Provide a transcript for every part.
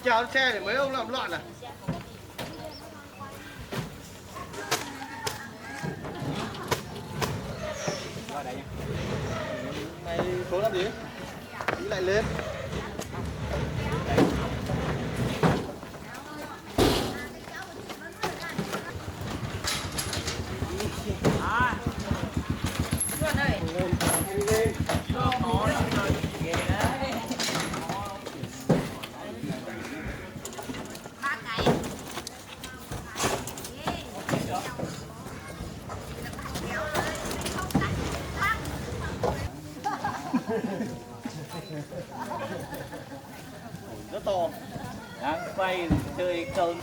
Chào xe để mấy ông làm loạn à? Mày xuống làm gì? Đi lại lên. Rất to. Đang quay chơi cơm.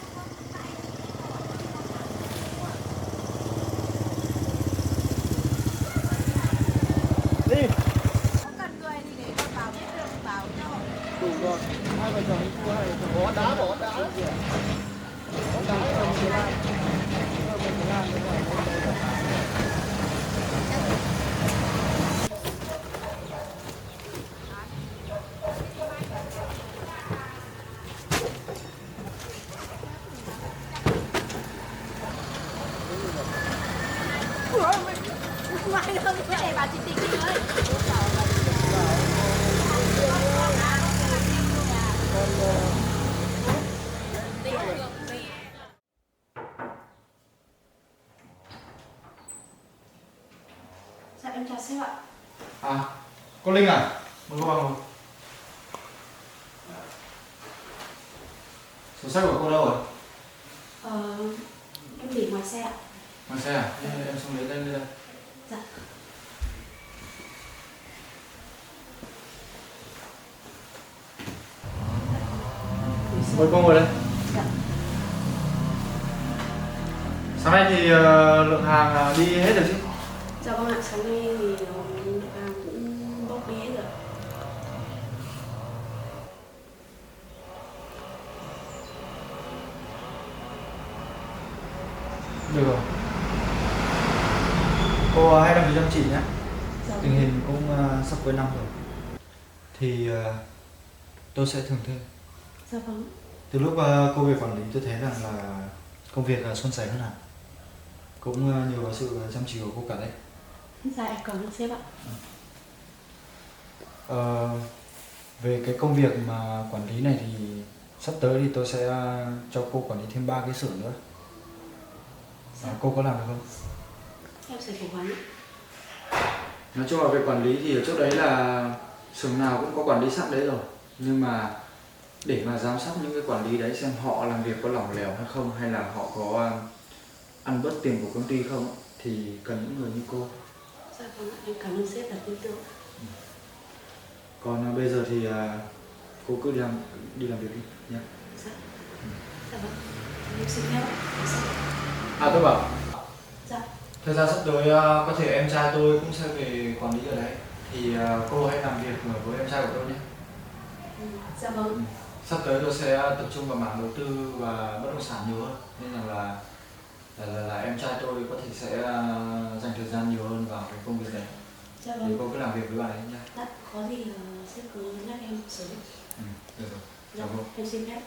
Đi. Không cần người thì để con vào biết được vào cho. Đủ rồi. Hai vợ chồng cua hai vợ chồng bỏ đá bỏ đá. Bỏ đá không thì làm. Không làm nữa là Ngoài đâu cái này bà chị Tình đi ơi. Dạ em chào sếp ạ. à, cô Linh à? Mời cô vào ngồi. Sổ sách của cô đâu rồi? Em để ngoài xe ạ. Ngoài xe à? Em xuống lấy lên đây. Dạ. Mời cô ngồi đây. Dạ. Sáng nay thì lượng hàng đi hết rồi chứ? Dạ vâng ạ, sáng nay thì lượng hàng cũng bốc đi hết rồi. Được rồi. Cô hãy đăng ký chăm chỉ nhé. Dạ Tình vâng. hình cũng sắp cuối năm rồi. Thì tôi sẽ thưởng thêm. Dạ vâng. Từ lúc cô về quản lý tôi thấy rằng là công việc suôn sẻ hơn hẳn. Cũng nhờ vào sự chăm chỉ của cô cả đấy. Dạ em cảm ơn sếp ạ. Về cái công việc mà quản lý này thì sắp tới thì tôi sẽ cho cô quản lý thêm 3 cái xưởng nữa. Cô có làm được không? Em sẽ cố gắng. Nói chung là về quản lý thì ở trước đấy là xưởng nào cũng có quản lý sẵn đấy rồi. Nhưng mà để mà giám sát những cái quản lý đấy xem họ làm việc có lỏng lẻo hay không, hay là họ có ăn bớt tiền của công ty không, thì cần những người như cô. Dạ vâng ạ, em cảm ơn sếp đã tin tưởng. Còn bây giờ thì cô cứ đi làm việc đi nhé. Dạ. Dạ vâng. Em xin phép ạ. Tôi bảo Dạ. thời gian sắp tới có thể em trai tôi cũng sẽ về quản lý ở đấy, thì cô hãy làm việc với em trai của tôi nhé. Dạ vâng. Sắp tới tôi sẽ tập trung vào mảng đầu tư và bất động sản nhiều hơn, nên rằng là em trai tôi có thể sẽ dành thời gian nhiều hơn vào cái công việc này. Dạ Thì vâng. cô cứ làm việc với bạn ấy nhé. Dạ, có gì sếp cứ nhắc em sớm. Được rồi. Dạ, Chào cô. em xin phép.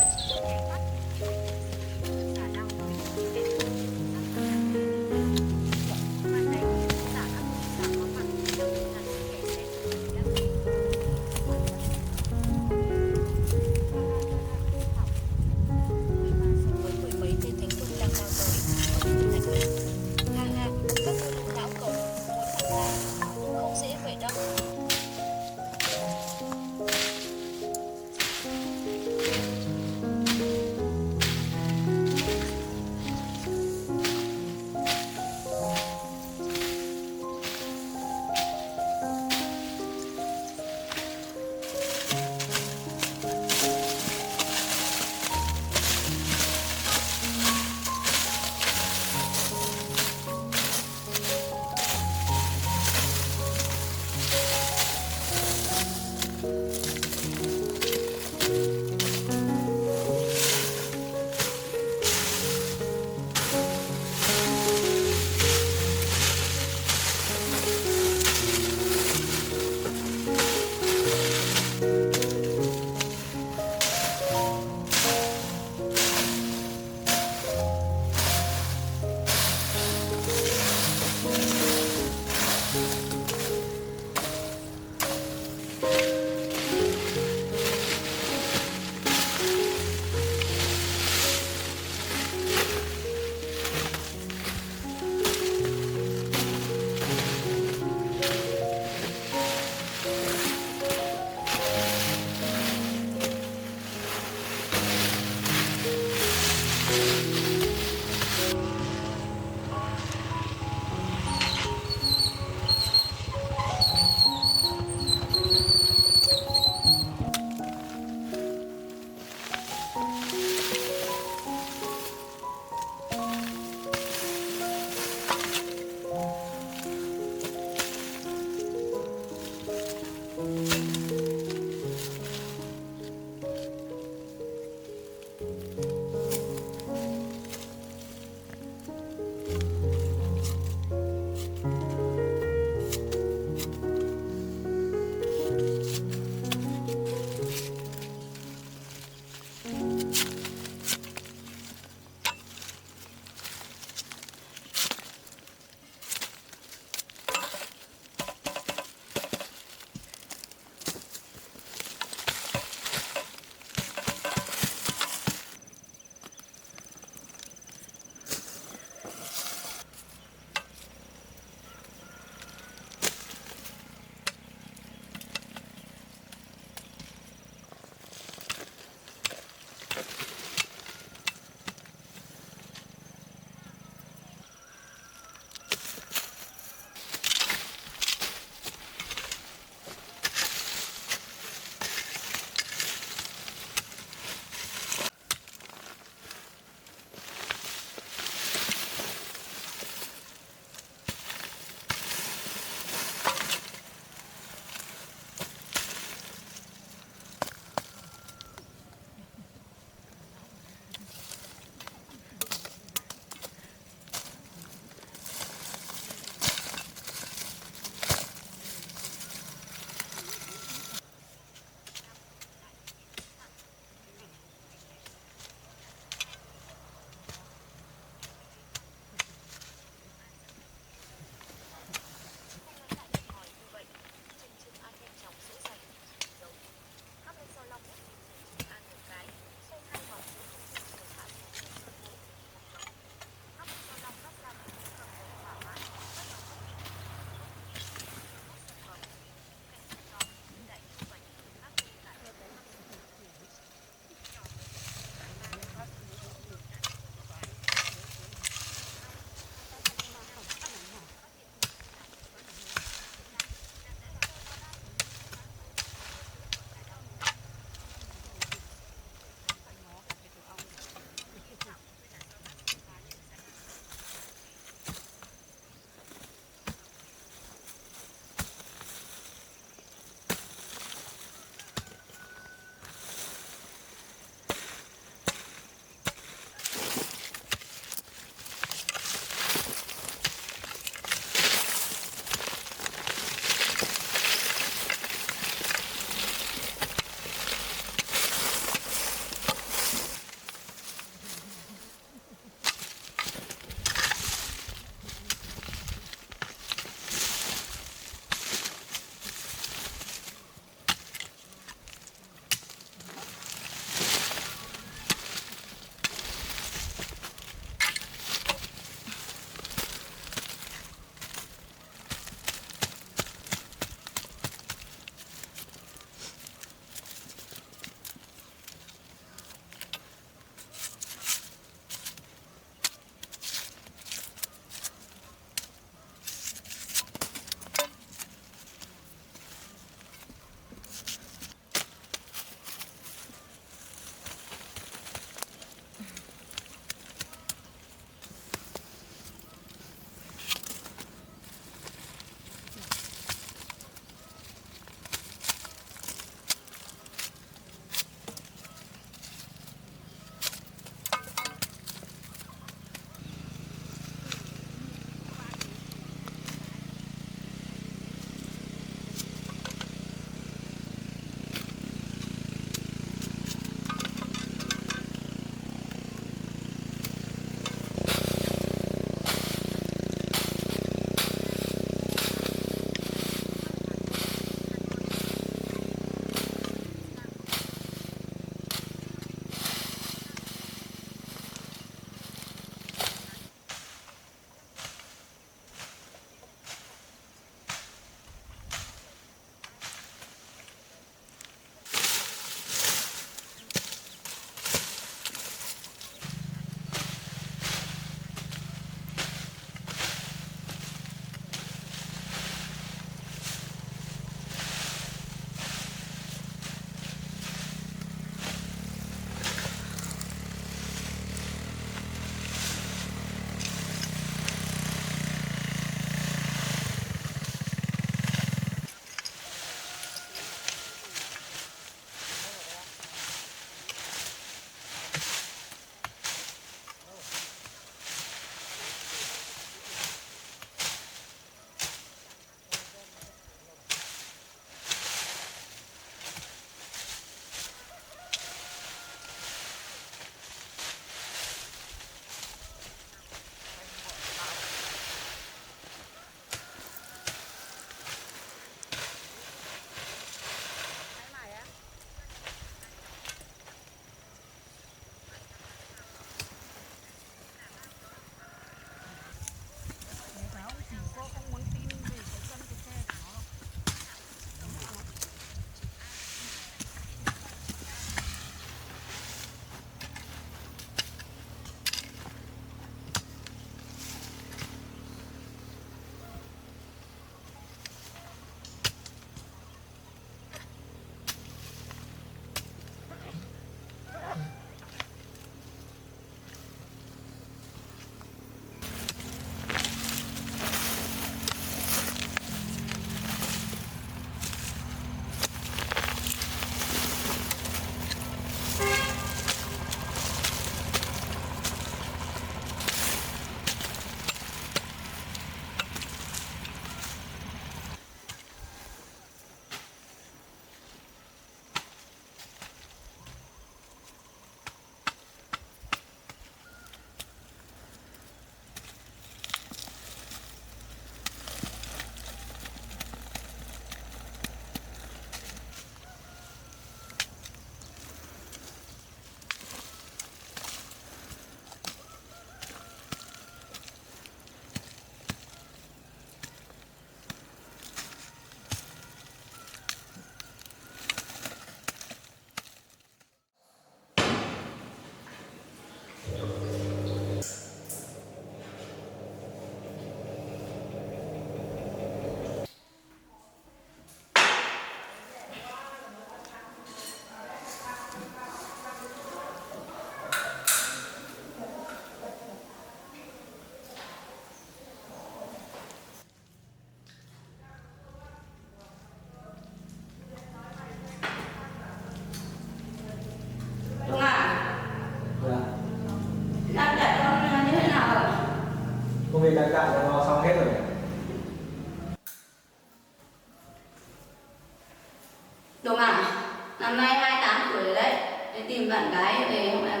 năm nay 28 tuổi rồi đấy, để tìm bạn gái về không em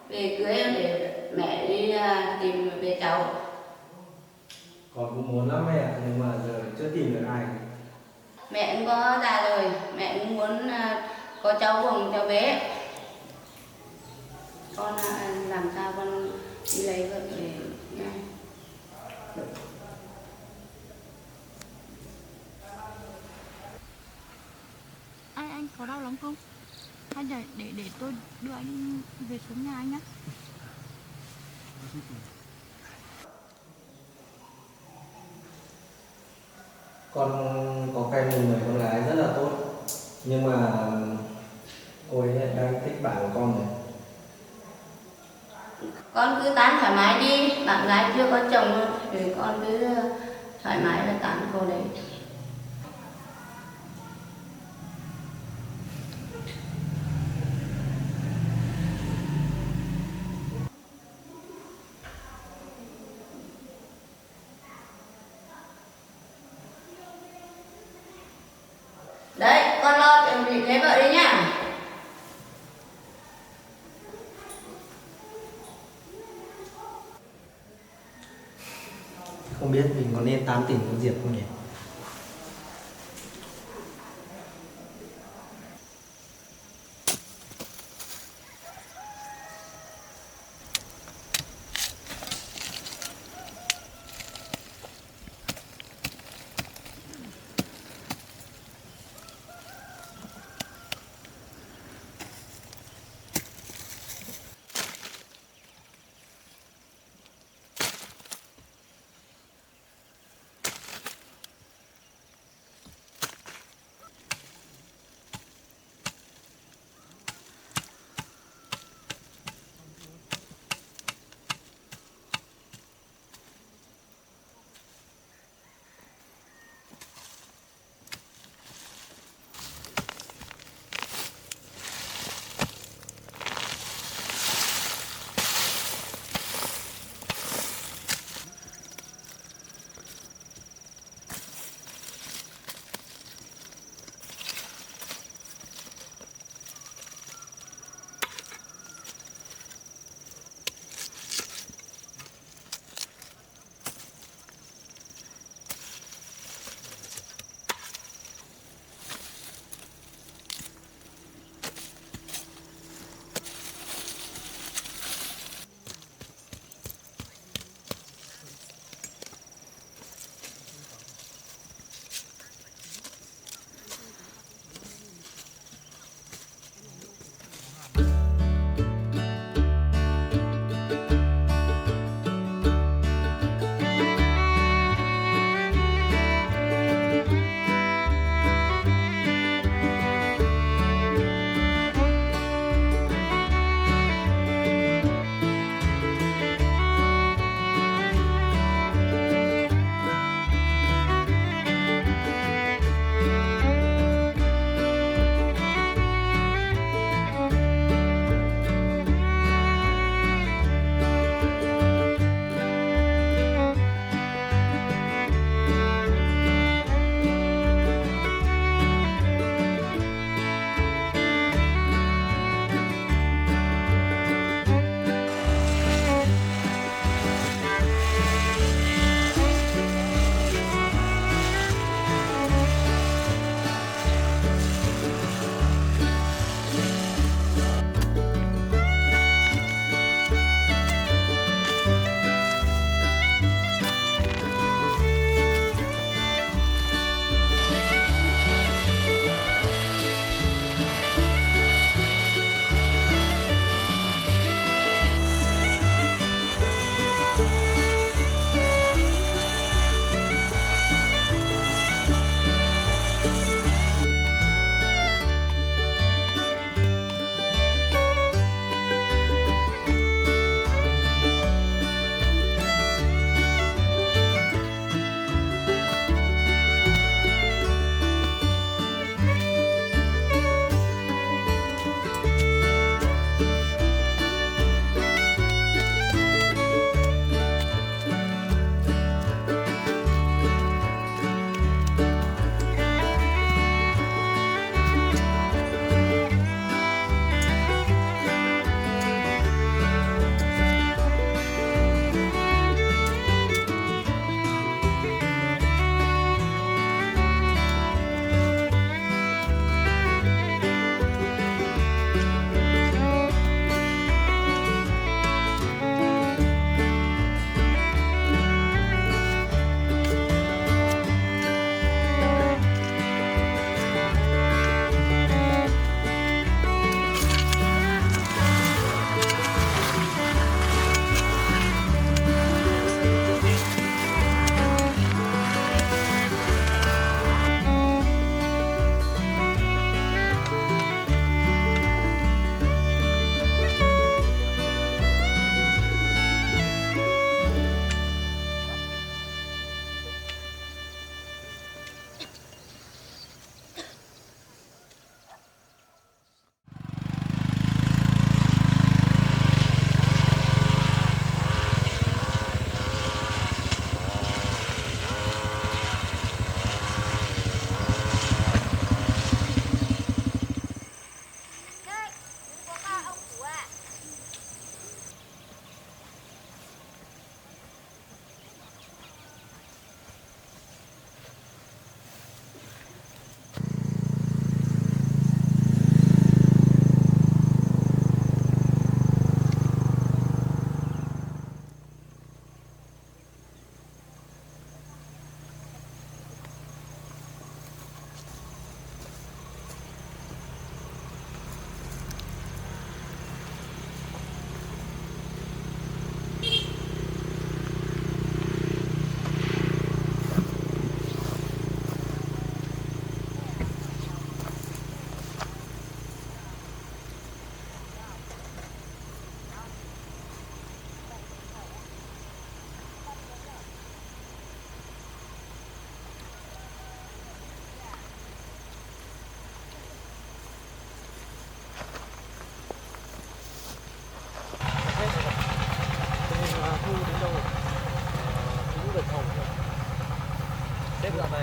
về cưới em để mẹ đi tìm về cháu. Con cũng muốn lắm mẹ, nhưng mà giờ chưa tìm được ai. Mẹ cũng có già rồi, mẹ cũng muốn có cháu cùng cháu bé. Con làm sao con đi lấy vợ để nha. Anh có đau lắm không? Hay để tôi đưa anh về xuống nhà anh nhé. Con có quen một người con gái rất là tốt, nhưng mà cô ấy đang thích bạn của con rồi. Con cứ tán thoải mái đi, bạn gái chưa có chồng luôn, thì con cứ thoải mái là tán cô đấy. Đấy, con lo chuẩn bị lấy vợ đi nhá. Không biết mình có nên tán tỉnh con Diệp không nhỉ?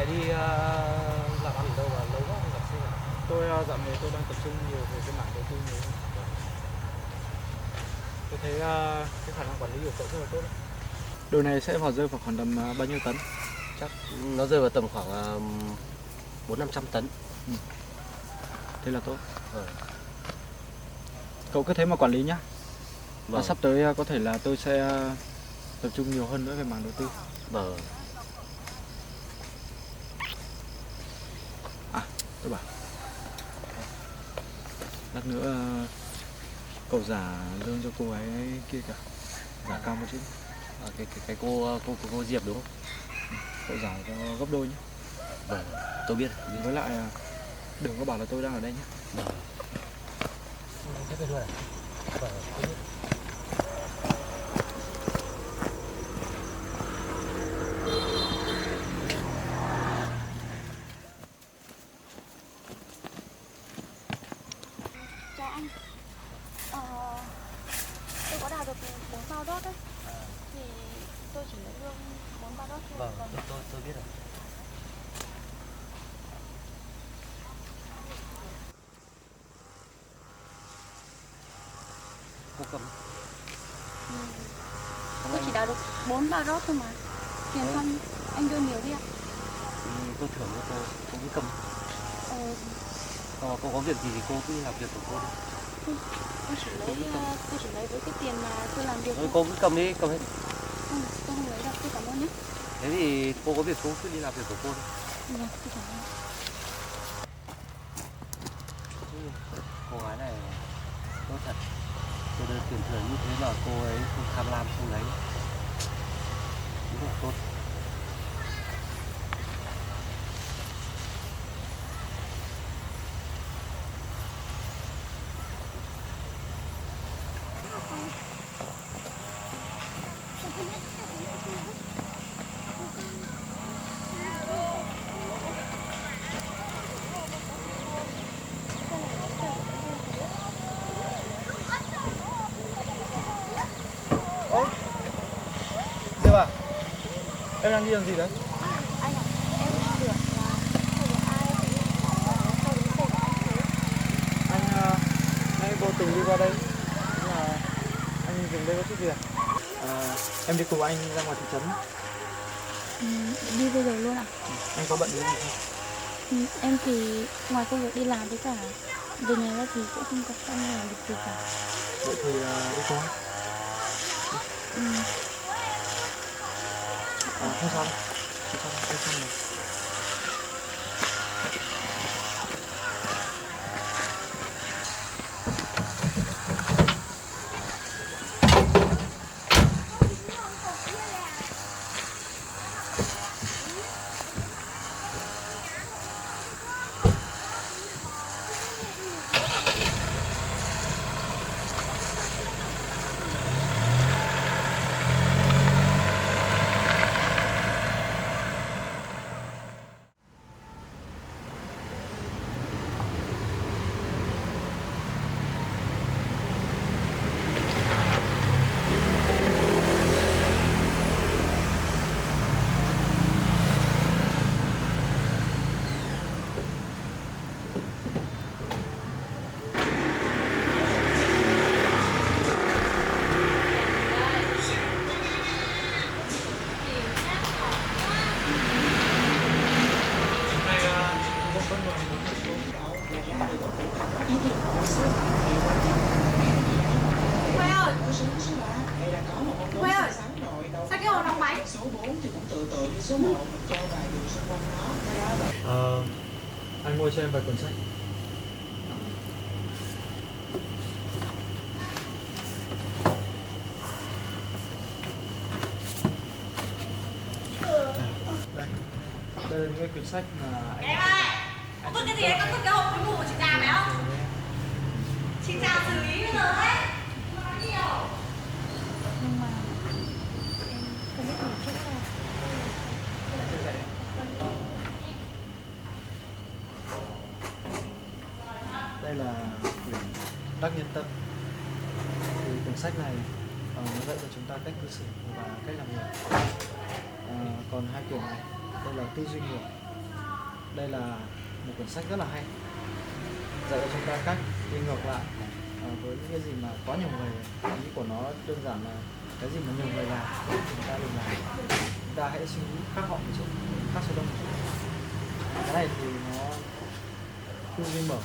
đi làm ăn ở đâu mà lâu quá không gặp sinh à? Dạo này tôi đang tập trung nhiều về cái mảng đầu tư nhiều hơn. Tôi thấy cái khả năng quản lý của cậu rất là tốt đấy. Đồ này sẽ rơi vào khoảng tầm bao nhiêu tấn? Chắc nó rơi vào tầm khoảng 400-500 tấn. Thế là tốt. Vâng. Cậu cứ thế mà quản lý nhá. Và Vâng. sắp tới có thể là tôi sẽ tập trung nhiều hơn nữa về mảng đầu tư. Vâng. Tôi bảo lát nữa cậu giả lương cho cô ấy kia cả, giả cao một chút. Cái cô Diệp đúng không? Cậu giả cho gấp đôi nhé. Vâng, tôi biết. Với lại đừng có bảo là tôi đang ở đây nhé. Vâng. Thế bên luôn à? Vâng, tôi biết. Chào anh. Tôi có đào được 4 bao đót đấy. Thì tôi chỉ lấy lương 4 bao đót thôi. Vâng, Còn tôi biết rồi. Cô cầm. tôi chỉ đào được 4 bao đót thôi mà. Tiền không anh đưa nhiều đi ạ. Tôi thưởng cho cô cứ cầm. Cô có việc gì thì cô cứ làm việc của cô đi. Tôi chỉ lấy với cái tiền mà tôi làm việc thôi. Cô cứ cầm đi, cầm hết. Không, tôi không lấy đâu, tôi cảm ơn nhé. Thế thì cô có việc cô cứ đi làm việc của cô đi. Vâng, tôi cảm ơn. Cô gái này tốt thật. Tôi đưa tiền thưởng như thế mà cô ấy không tham lam không lấy. Đúng là tốt. Diệp à, em đang đi làm gì đấy? Anh ạ, em được là không được ai sau đến xe của anh thế. Anh vô tình đi qua đây, nhưng mà anh dừng đây có chút việc. Em đi cùng anh ra ngoài thị trấn. Đi bây giờ luôn ạ? Anh có bận gì không? Em thì ngoài công việc đi làm với cả về nhà ra thì cũng không có không làm được gì cả. Vậy thì đi cùng anh. Không sao đâu. Không sao đâu, em xong rồi. Quay ơi! Quay ơi! Sao cái hồ đóng máy? Anh mua cho em vài cuốn sách. Đây là những quyển sách mà Em ơi! Có vứt cái gì đấy? Có vứt cái hộp cái mũ của chị Trà phải không? Chị Trà xử lý bây giờ đấy! Không nói nhiều! Nhưng mà em không biết nghỉ trước sao. đây là quyển Đắc Nhân Tâm. Thì quyển sách này nó dạy cho chúng ta cách cư xử và cách làm người. Còn hai quyển này, đây là Tư Duy Nghiệp đây là một quyển sách rất là hay, dạy cho chúng ta cách đi ngược lại với những cái gì mà có nhiều người, ý của nó đơn giản là cái gì mà nhiều người làm chúng ta đừng làm, chúng ta hãy suy nghĩ khác họ một chút, khác số đông một chút. Cái này thì nó tư duy mở,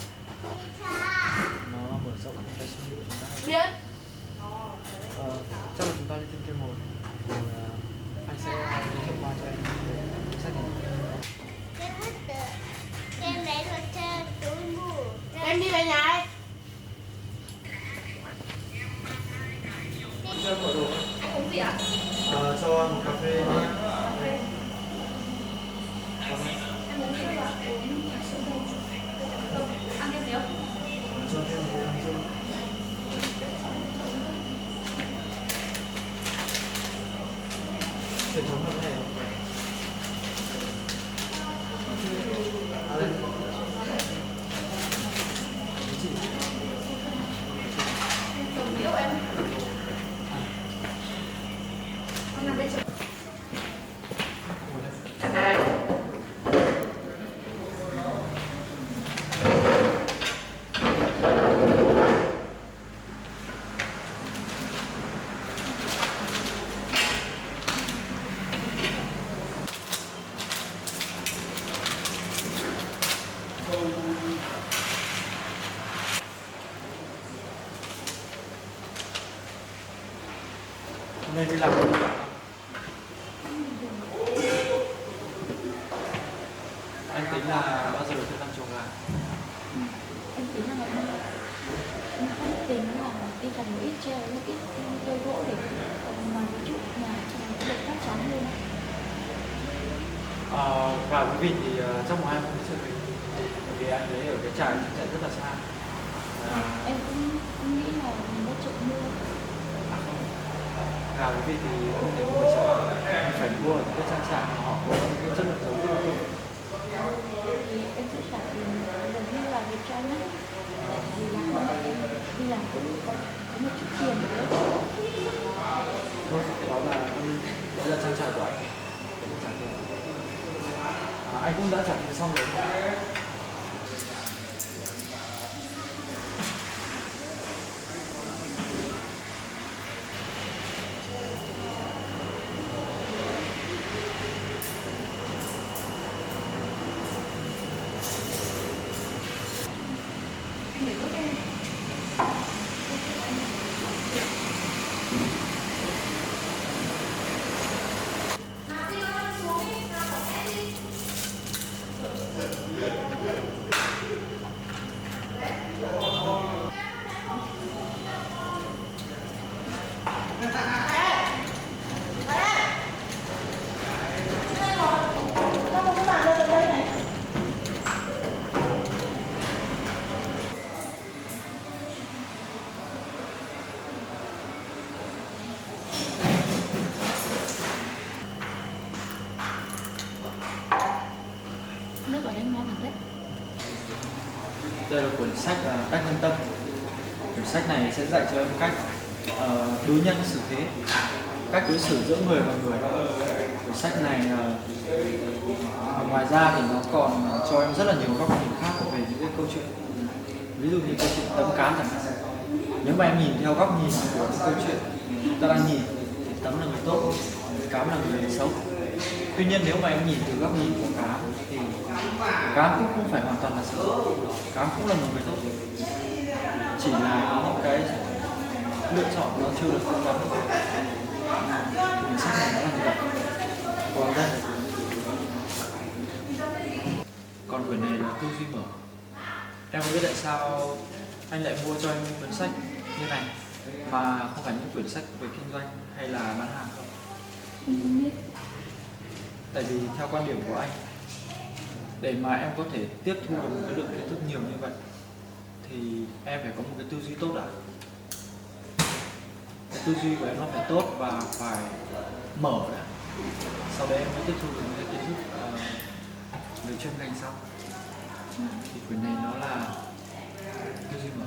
nó mở rộng cái suy nghĩ của chúng ta. Biết. Chắc là chúng ta đi thêm thêm một rồi anh sẽ giới thiệu qua cho em cái sách này. Em lấy luật cho túi ngủ. Em đi về nhà đây. Cho mọi đồ. Anh uống gì ạ? Cho một cà phê nhé. Em uống gì ạ? Ăn thêm gì không? Cho thêm một cái ăn chung. Truyền thống hơn này. Đây. Chị. Đồng điếu em. Con làm đây cho. Hôm nay đi làm. Anh tính là bao giờ sẽ làm chồng gà? Em tính là em không tính là đi cần một ít treo, một ít cây gỗ để làm một chút nhà cho nó được chắc chắn hơn. Gà với vịt thì trong một hai hôm sẽ về, bởi vì anh ấy ở cái trại rất là xa. Em cũng nghĩ là mình đã trộn mua. Gà với vịt thì không thể mua ở chợ, phải mua ở những cái trang trại mà họ có những cái chất lượng giống rất là tốt. Thì em sẽ trả tiền đầu tiên là việc cho nhé. Tại vì là em đi làm cũng có một chút tiền nữa. Thôi, cái đó là đấy là trang trại của anh. Anh cũng đã trả tiền xong rồi. Nước ở đây ngon thật đấy. Đây là cuốn sách Cách nhân tâm. Cuốn sách này sẽ dạy cho em cách đối nhân xử thế, cách đối xử giữa người và người. Cuốn sách này ngoài ra thì nó còn cho em rất là nhiều góc nhìn khác về những cái câu chuyện. Ví dụ như câu chuyện tấm cám chẳng hạn. Nếu mà em nhìn theo góc nhìn của những câu chuyện ta đang nhìn thì tấm là người tốt, cám là người xấu. Tuy nhiên nếu mà em nhìn từ góc nhìn của cám thì cám cũng không phải hoàn toàn là xấu, cám cũng là một người tốt, chỉ là có những cái lựa chọn nó chưa được đúng lắm. Cuốn sách này nó là như vậy. Còn đây, còn quyển này là tư duy mở. Em không biết tại sao anh lại mua cho anh cuốn sách như này mà không phải những quyển sách về kinh doanh hay là bán hàng không? Không biết. Tại vì theo quan điểm của anh, để mà em có thể tiếp thu được một cái lượng kiến thức nhiều như vậy thì em phải có một cái tư duy tốt đã. Cái tư duy của em nó phải tốt và phải mở đã. Sau đấy em mới tiếp thu được những cái kiến thức về chuyên ngành sau. Thì quyển này nó là tư duy mở.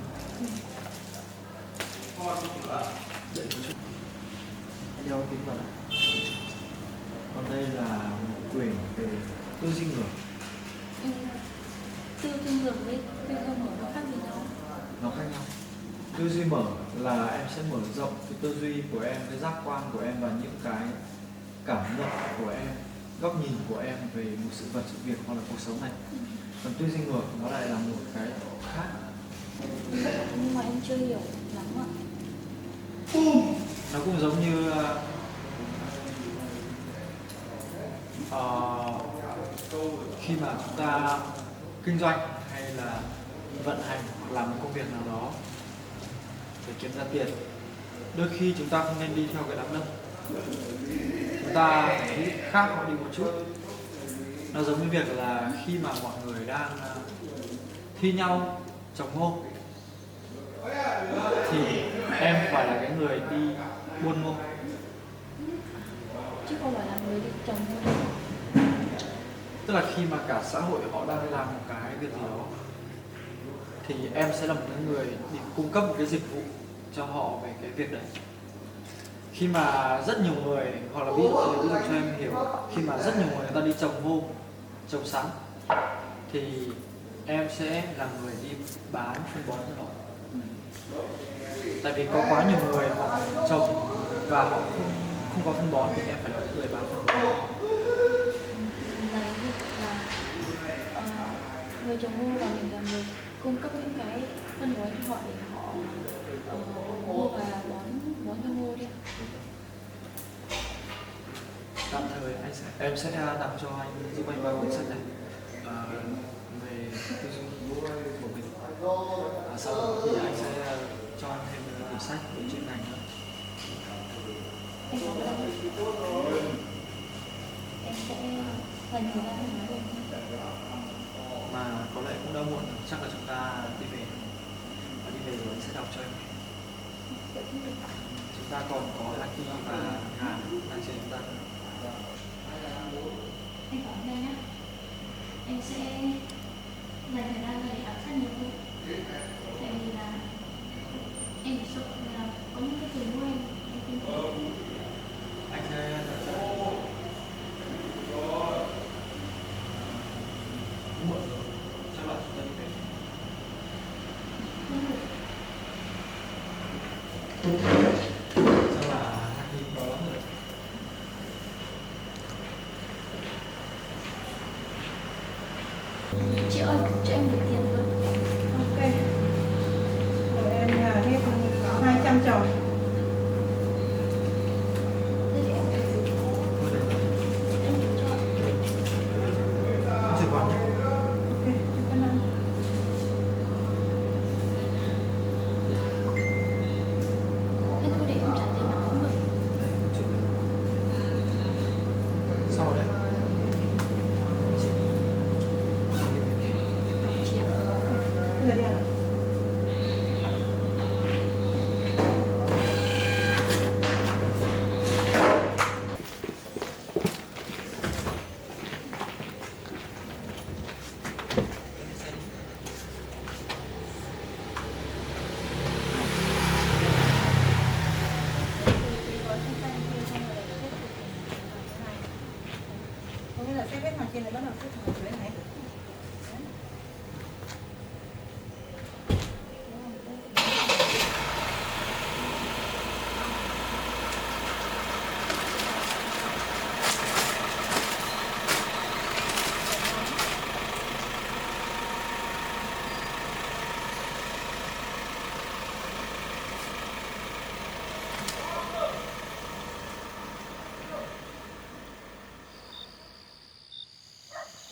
Dạy một chút. Theo tính vào. Còn đây là một quyển về tư duy ngược. Em Tư duy mở là em sẽ mở rộng cái tư duy của em, cái giác quan của em và những cái cảm nhận của em, góc nhìn của em về một sự vật, sự việc hoặc là cuộc sống này. Còn tư duy ngược nó lại là một cái khác. Nhưng mà em chưa hiểu lắm ạ. Nó cũng giống như khi mà chúng ta kinh doanh hay là vận hành làm một công việc nào đó để kiếm ra tiền, đôi khi chúng ta không nên đi theo cái đám đông, chúng ta phải nghĩ khác họ đi một chút. Nó giống như việc là khi mà mọi người đang thi nhau trồng ngô thì em phải là cái người đi buôn ngô, Chứ không phải là người đi trồng thôi. tức là khi mà cả xã hội họ đang làm một cái việc gì đó thì em sẽ là một cái người đi cung cấp một cái dịch vụ cho họ về cái việc đấy. Khi mà rất nhiều người, hoặc là ví dụ cho em hiểu, khi mà rất nhiều người ta đi trồng ngô, trồng sắn thì em sẽ là người đi bán phân bón cho họ. Tại vì có quá nhiều người họ trồng và họ không có phân bón thì em phải là người bán phân bón. Là việc là người trồng ngô và mình là người cung cấp những cái phân bón cho họ để họ mua và bón cho ngô đi. Tạm thời em sẽ đọc cho anh, giúp anh vào cuốn sách này về tư duy của mình. Sau đó thì anh sẽ cho anh thêm một quyển sách về chuyên ngành nữa. Em có lẽ em sẽ dành thời gian để nói về Mà có lẽ cũng đã muộn, chắc là chúng ta đi về. Và đi về rồi anh sẽ đọc cho em. Chúng ta còn có Aki và Hà đang trên chúng ta. anh có đây nhá. Em sẽ dành thời gian để đọc sách nhiều hơn. Tại vì là em sợ là có những cái từ của em không hiểu. Anh sẽ muộn rồi, chắc là chúng ta đi về. Chắc là Aki có lắm rồi. Chị ơi, cho em được tiền với. Ok. Rồi em hết 200 chồng. Thế thì em cho. Chụp vào. Ok, cảm ơn. Thế thôi để em trả tiền nó cũng được. Sau đấy. Chị ạ. Bây giờ đi ạ. Có nghĩa là xếp hết hàng trên này bắt đầu xếp hàng dưới này.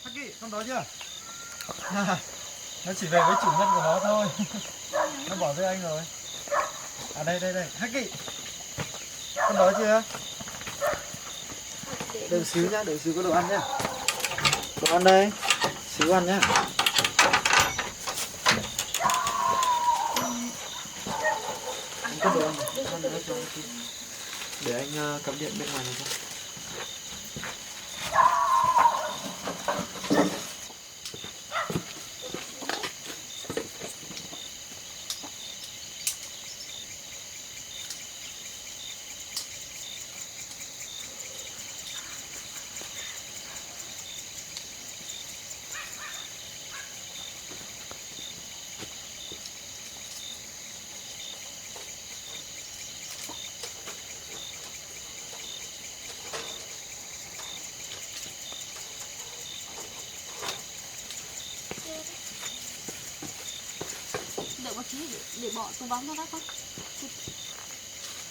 Aki, con đói chưa? Nó chỉ về với chủ nhân của nó thôi. Nó bỏ với anh rồi. À đây. Aki, con đói chưa? Đợi xíu nhá, đợi xíu có đồ ăn nhá. Đồ ăn đây, xíu ăn nhá. Anh có đồ ăn này, ăn nữa cho Aki. Để anh cắm điện bên ngoài này cho. một tí để bỏ túi bóng ra các con.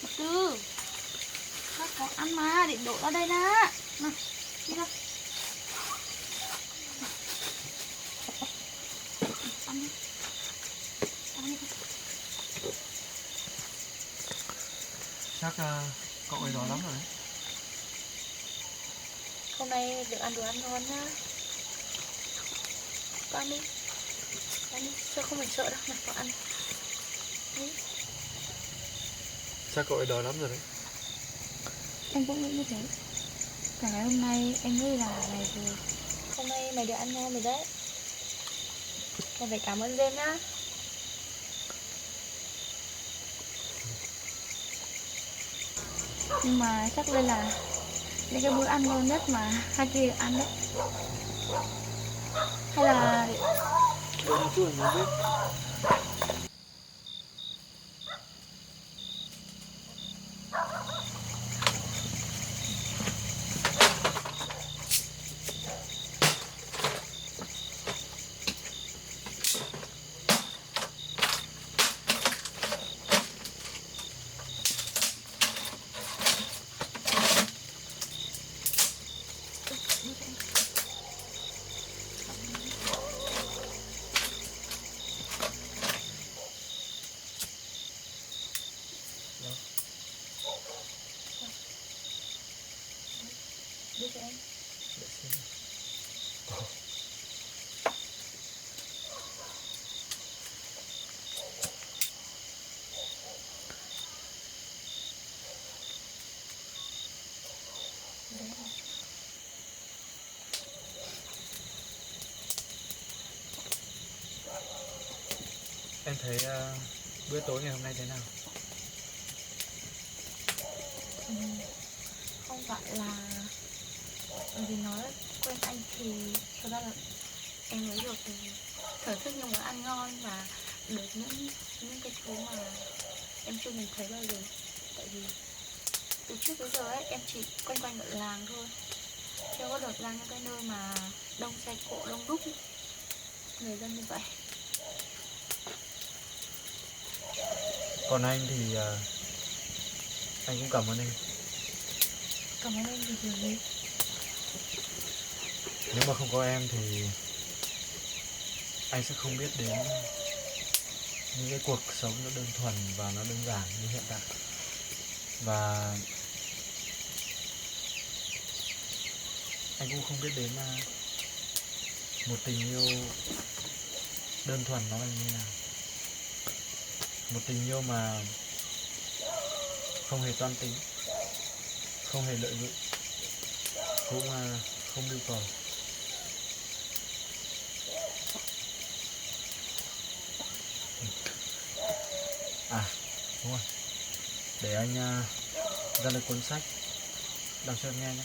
Từ từ. Các con ăn mà, để đổ ra đây nè. Nào, đi ra. Ăn đi. Ăn đi con. Chắc cậu ấy đói lắm rồi đấy. Hôm nay được ăn đồ ăn ngon nhá. Con ăn đi. Ăn đi, sao không phải sợ đâu, nào con ăn. Đi. Chắc cậu ấy đói lắm rồi đấy. Em cũng nghĩ như thế. Cả ngày hôm nay em nghĩ là ngày rồi. Hôm nay mày được ăn ngon rồi đấy. Con phải cảm ơn Dêm nhá. Nhưng mà chắc đây là cái bữa ăn ngon nhất mà hai kia được ăn đấy. Hay là Đợi một chút mới biết. đưa cho em. Để xem. Em thấy bữa tối ngày hôm nay thế nào? Không phải là vì nói quen anh thì thật ra là em mới được thưởng thức những món ăn ngon và được những cái thứ mà em chưa nhìn thấy bao giờ. Tại vì từ trước tới giờ ấy em chỉ quanh quanh ở làng thôi, chưa có được ra những cái nơi mà đông xe cộ đông đúc người dân như vậy. Còn anh thì anh cũng cảm ơn em. Cảm ơn em vì điều gì? Nếu mà không có em thì anh sẽ không biết đến những cái cuộc sống nó đơn thuần và nó đơn giản như hiện tại. Và anh cũng không biết đến một tình yêu đơn thuần nó là như nào. Một tình yêu mà không hề toan tính, không hề lợi dụng, cũng không nhu cầu. À đúng rồi, để anh ra lấy cuốn sách đọc cho em nghe nhé.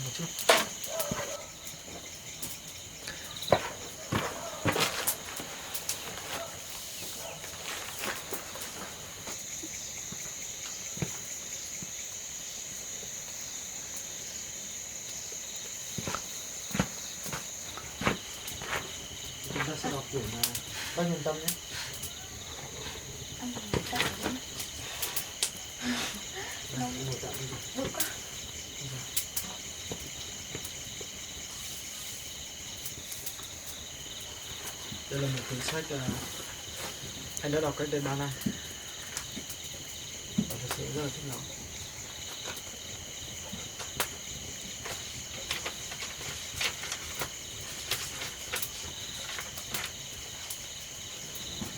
Một chút. Chúng ta sẽ đọc quyển Bác Nhân Tâm nhé. Đây là một cuốn sách anh đã đọc cách đây 3 năm và thật sự rất là thích nó.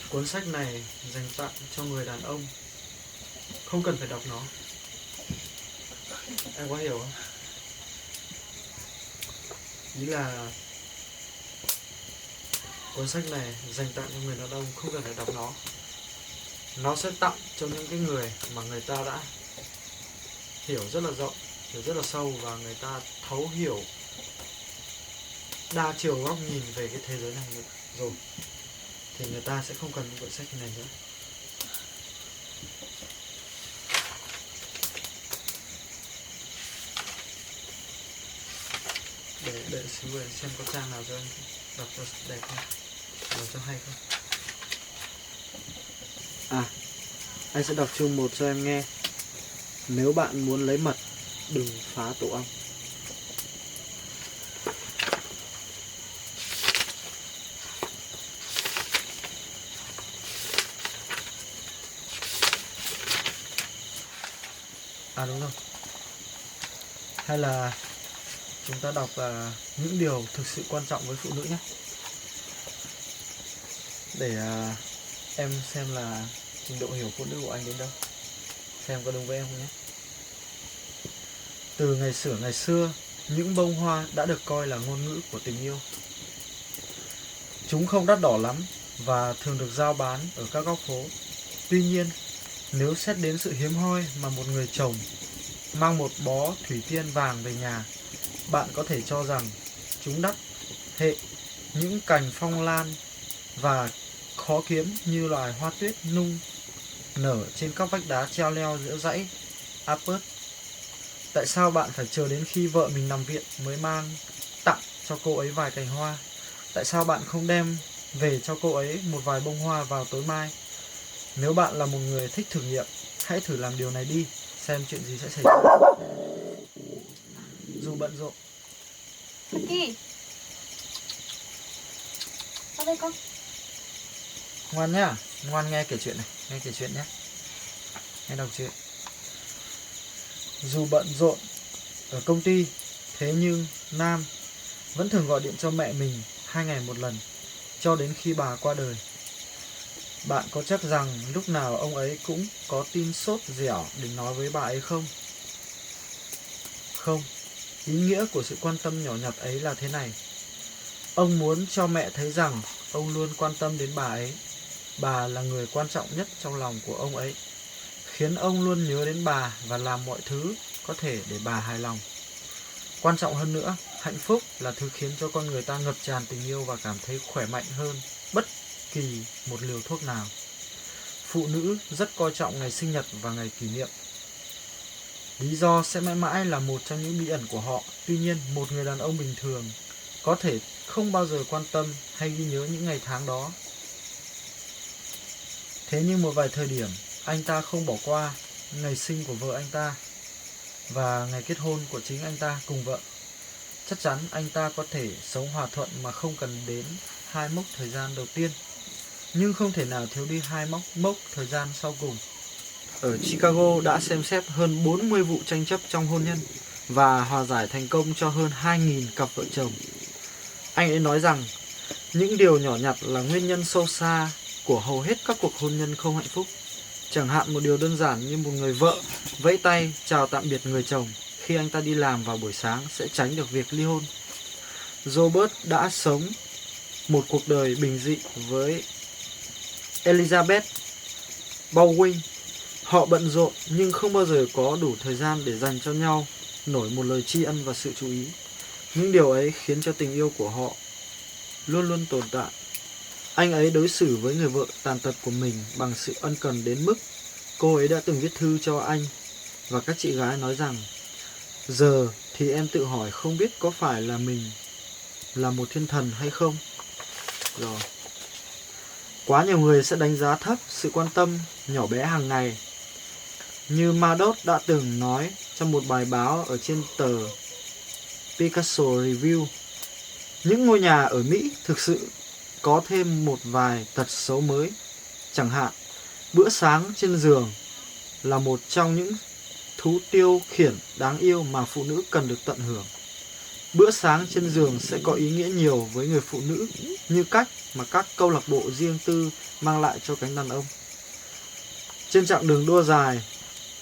Cuốn sách này dành tặng cho người đàn ông không cần phải đọc nó. Em có hiểu không? Ý là cuốn sách này dành tặng cho người đàn ông không cần phải đọc nó. Nó sẽ tặng cho những cái người mà người ta đã hiểu rất là rộng, hiểu rất là sâu và người ta thấu hiểu đa chiều góc nhìn về cái thế giới này rồi, thì người ta sẽ không cần những cuốn sách này nữa. Để xíu để xem có trang nào cho anh. Đọc cho đẹp không? Đọc cho hay không? À, anh sẽ đọc chương 1 cho em nghe. Nếu bạn muốn lấy mật, đừng phá tổ ong. À đúng rồi. Hay là chúng ta đọc những điều thực sự quan trọng với phụ nữ nhé. Để em xem là trình độ hiểu phụ nữ của anh đến đâu. Xem có đúng với em không nhé. Từ ngày xưa, những bông hoa đã được coi là ngôn ngữ của tình yêu. Chúng không đắt đỏ lắm và thường được giao bán ở các góc phố. Tuy nhiên, nếu xét đến sự hiếm hoi mà một người chồng mang một bó thủy tiên vàng về nhà, bạn có thể cho rằng chúng đắt hệ những cành phong lan và khó kiếm như loài hoa tuyết nung nở trên các vách đá treo leo giữa dãy Alps. Tại sao bạn phải chờ đến khi vợ mình nằm viện mới mang tặng cho cô ấy vài cành hoa? Tại sao bạn không đem về cho cô ấy một vài bông hoa vào tối mai? Nếu bạn là một người thích thử nghiệm, hãy thử làm điều này đi, xem chuyện gì sẽ xảy ra. Dù bận rộn. Kỳ, sao đây con? Ngoan nhá, ngoan nghe kể chuyện này, nghe kể chuyện nhé. Nghe đọc chuyện. Dù bận rộn ở công ty, thế nhưng Nam vẫn thường gọi điện cho mẹ mình 2 ngày một lần, cho đến khi bà qua đời. Bạn có chắc rằng lúc nào ông ấy cũng có tin sốt dẻo để nói với bà ấy không? Không, ý nghĩa của sự quan tâm nhỏ nhặt ấy là thế này. Ông muốn cho mẹ thấy rằng ông luôn quan tâm đến bà ấy. Bà là người quan trọng nhất trong lòng của ông ấy, khiến ông luôn nhớ đến bà và làm mọi thứ có thể để bà hài lòng. Quan trọng hơn nữa, hạnh phúc là thứ khiến cho con người ta ngập tràn tình yêu và cảm thấy khỏe mạnh hơn bất kỳ một liều thuốc nào. Phụ nữ rất coi trọng ngày sinh nhật và ngày kỷ niệm. Lý do sẽ mãi mãi là một trong những bí ẩn của họ. Tuy nhiên, một người đàn ông bình thường có thể không bao giờ quan tâm hay ghi nhớ những ngày tháng đó. Thế nhưng một vài thời điểm, anh ta không bỏ qua ngày sinh của vợ anh ta và ngày kết hôn của chính anh ta cùng vợ. Chắc chắn anh ta có thể sống hòa thuận mà không cần đến 2 mốc thời gian đầu tiên, nhưng không thể nào thiếu đi 2 mốc thời gian sau cùng. Ở Chicago đã xem xét hơn 40 vụ tranh chấp trong hôn nhân và hòa giải thành công cho hơn 2.000 cặp vợ chồng. Anh ấy nói rằng những điều nhỏ nhặt là nguyên nhân sâu xa của hầu hết các cuộc hôn nhân không hạnh phúc. Chẳng hạn một điều đơn giản như một người vợ vẫy tay chào tạm biệt người chồng khi anh ta đi làm vào buổi sáng sẽ tránh được việc ly hôn. Robert đã sống một cuộc đời bình dị với Elizabeth Baldwin. Họ bận rộn nhưng không bao giờ có đủ thời gian để dành cho nhau nổi một lời tri ân và sự chú ý. Những điều ấy khiến cho tình yêu của họ luôn luôn tồn tại. Anh ấy đối xử với người vợ tàn tật của mình bằng sự ân cần đến mức cô ấy đã từng viết thư cho anh và các chị gái nói rằng giờ thì em tự hỏi không biết có phải là mình là một thiên thần hay không. Rồi. Quá nhiều người sẽ đánh giá thấp sự quan tâm nhỏ bé hàng ngày. Như Madot đã từng nói trong một bài báo ở trên tờ Picasso Review, những ngôi nhà ở Mỹ thực sự có thêm một vài tật xấu mới. Chẳng hạn, bữa sáng trên giường là một trong những thú tiêu khiển đáng yêu mà phụ nữ cần được tận hưởng. Bữa sáng trên giường sẽ có ý nghĩa nhiều với người phụ nữ như cách mà các câu lạc bộ riêng tư mang lại cho cánh đàn ông. Trên chặng đường đua dài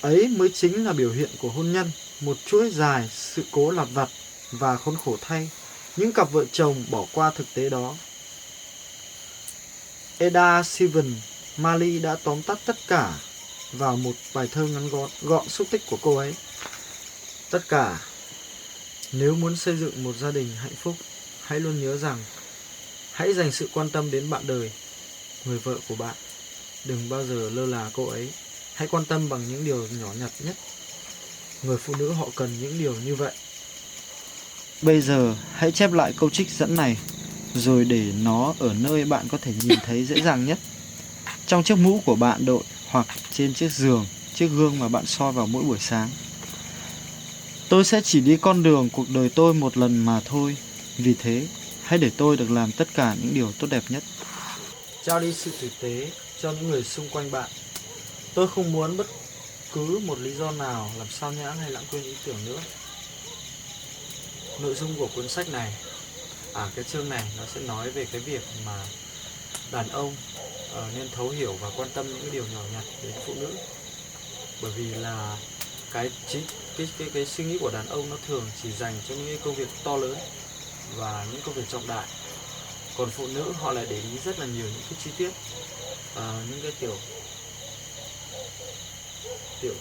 ấy mới chính là biểu hiện của hôn nhân, một chuỗi dài sự cố lặt vặt và khốn khổ thay. Những cặp vợ chồng bỏ qua thực tế đó. Eda Steven Mali đã tóm tắt tất cả vào một bài thơ ngắn gọn xúc tích của cô ấy. Tất cả, nếu muốn xây dựng một gia đình hạnh phúc, hãy luôn nhớ rằng hãy dành sự quan tâm đến bạn đời, người vợ của bạn. Đừng bao giờ lơ là cô ấy. Hãy quan tâm bằng những điều nhỏ nhặt nhất. Người phụ nữ họ cần những điều như vậy. Bây giờ hãy chép lại câu trích dẫn này rồi để nó ở nơi bạn có thể nhìn thấy dễ dàng nhất. Trong chiếc mũ của bạn đội hoặc trên chiếc giường, chiếc gương mà bạn soi vào mỗi buổi sáng. Tôi sẽ chỉ đi con đường cuộc đời tôi một lần mà thôi. Vì thế, hãy để tôi được làm tất cả những điều tốt đẹp nhất. Trao đi sự tử tế cho những người xung quanh bạn. Tôi không muốn bất cứ một lý do nào làm sao nhãng hay lãng quên ý tưởng nữa. Nội dung của cuốn sách này, cái chương này nó sẽ nói về cái việc mà đàn ông nên thấu hiểu và quan tâm những cái điều nhỏ nhặt đến phụ nữ. Bởi vì là cái suy nghĩ của đàn ông nó thường chỉ dành cho những cái công việc to lớn và những công việc trọng đại. Còn phụ nữ họ lại để ý rất là nhiều những cái chi tiết, những cái tiểu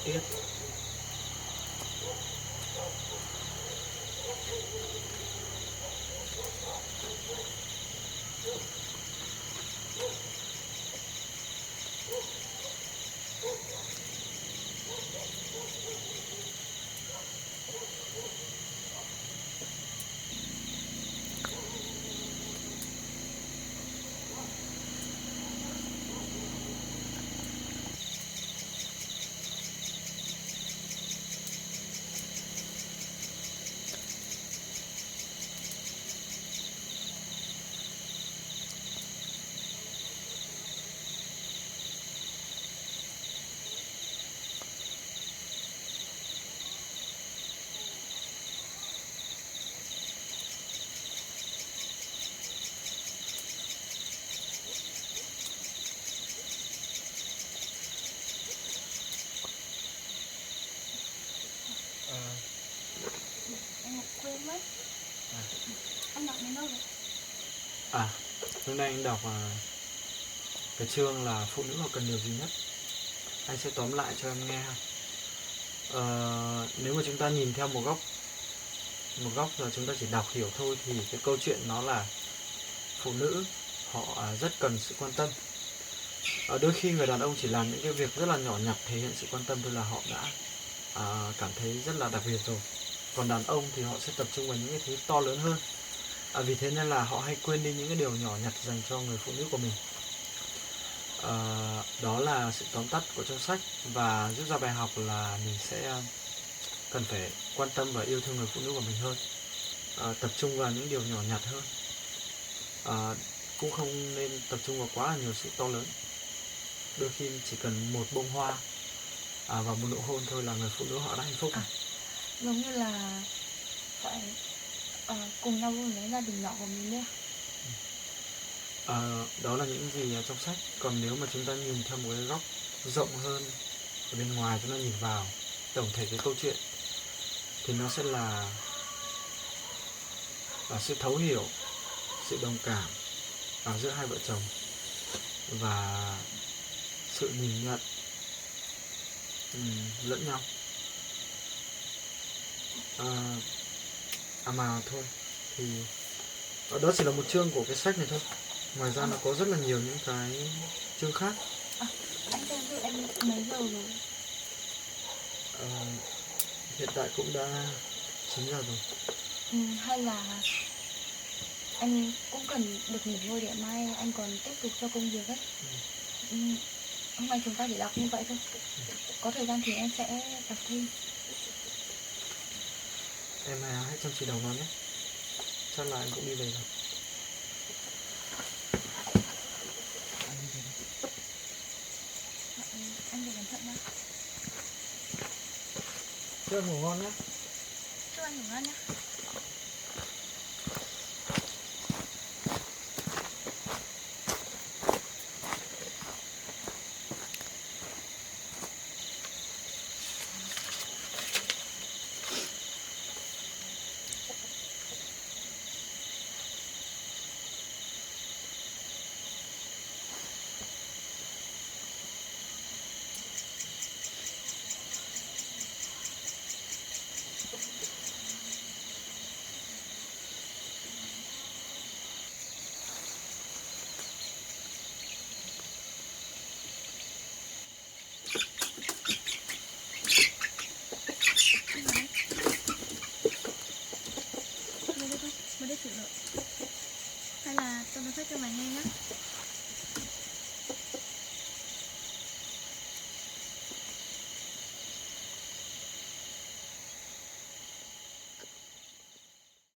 tiết. Em quên mất. Anh đọc đến đâu rồi? Hôm nay anh đọc cái chương là phụ nữ họ cần điều gì nhất. Anh sẽ tóm lại cho em nghe. Nếu mà chúng ta nhìn theo một góc là chúng ta chỉ đọc hiểu thôi, thì cái câu chuyện nó là phụ nữ họ rất cần sự quan tâm. Đôi khi người đàn ông chỉ làm những cái việc rất là nhỏ nhặt thể hiện sự quan tâm thôi là họ đã cảm thấy rất là đặc biệt rồi. Còn đàn ông thì họ sẽ tập trung vào những cái thứ to lớn hơn. Vì thế nên là họ hay quên đi những cái điều nhỏ nhặt dành cho người phụ nữ của mình. Đó là sự tóm tắt của trong sách, và rút ra bài học là mình sẽ cần phải quan tâm và yêu thương người phụ nữ của mình hơn, tập trung vào những điều nhỏ nhặt hơn, cũng không nên tập trung vào quá là nhiều sự to lớn. Đôi khi chỉ cần một bông hoa và một nụ hôn thôi là người phụ nữ họ đã hạnh phúc. Giống như là phải cùng nhau vun lấy gia đình nhỏ của mình đấy. Đó là những gì trong sách. Còn nếu mà chúng ta nhìn theo một cái góc rộng hơn ở bên ngoài, chúng ta nhìn vào tổng thể cái câu chuyện, thì nó sẽ là sự thấu hiểu, sự đồng cảm giữa hai vợ chồng, và sự nhìn nhận lẫn nhau. Mà thôi thì đó chỉ là một chương của cái sách này thôi. Ngoài ra nó có rất là nhiều những cái chương khác. Anh xem thử em mấy giờ rồi? Hiện tại cũng đã 9 giờ rồi. Hay là anh cũng cần được nghỉ ngơi để mai anh còn tiếp tục cho công việc ấy. Hôm nay chúng ta chỉ đọc như vậy thôi. Có thời gian thì em sẽ đọc thêm. Em hãy chăm chỉ đọc nó nhé. Chắc là anh cũng đi về rồi. Anh về cẩn thận nhá. Chúc anh ngủ ngon nhé. Chúc anh ngủ ngon nhá. hay là tôi nói phát cho mày nghe nhé.